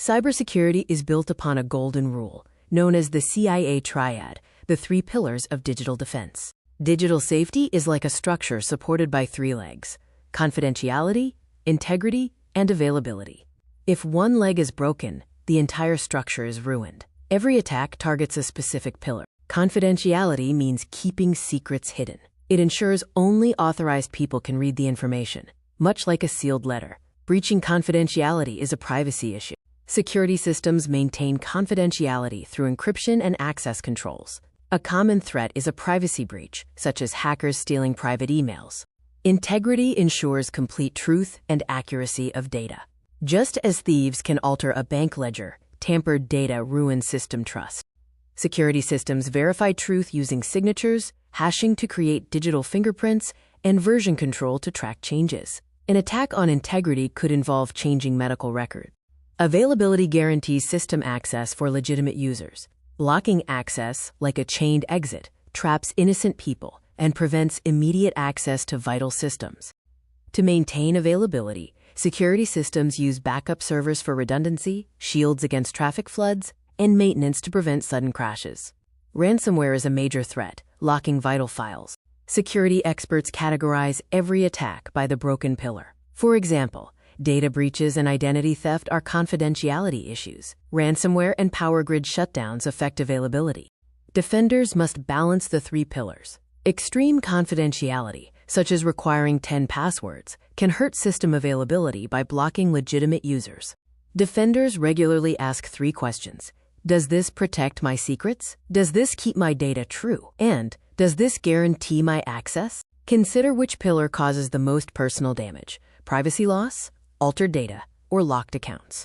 Cybersecurity is built upon a golden rule, known as the CIA Triad, the three pillars of digital defense. Digital safety is like a structure supported by three legs: confidentiality, integrity, and availability. If one leg is broken, the entire structure is ruined. Every attack targets a specific pillar. Confidentiality means keeping secrets hidden. It ensures only authorized people can read the information, much like a sealed letter. Breaching confidentiality is a privacy issue. Security systems maintain confidentiality through encryption and access controls. A common threat is a privacy breach, such as hackers stealing private emails. Integrity ensures complete truth and accuracy of data. Just as thieves can alter a bank ledger, tampered data ruins system trust. Security systems verify truth using signatures, hashing to create digital fingerprints, and version control to track changes. An attack on integrity could involve changing medical records. Availability guarantees system access for legitimate users. Blocking access, like a chained exit, traps innocent people and prevents immediate access to vital systems. To maintain availability, security systems use backup servers for redundancy, shields against traffic floods, and maintenance to prevent sudden crashes. Ransomware is a major threat, locking vital files. Security experts categorize every attack by the broken pillar. For example, data breaches and identity theft are confidentiality issues. Ransomware and power grid shutdowns affect availability. Defenders must balance the three pillars. Extreme confidentiality, such as requiring 10 passwords, can hurt system availability by blocking legitimate users. Defenders regularly ask three questions. Does this protect my secrets? Does this keep my data true? And does this guarantee my access? Consider which pillar causes the most personal damage: privacy loss, altered data, or locked accounts.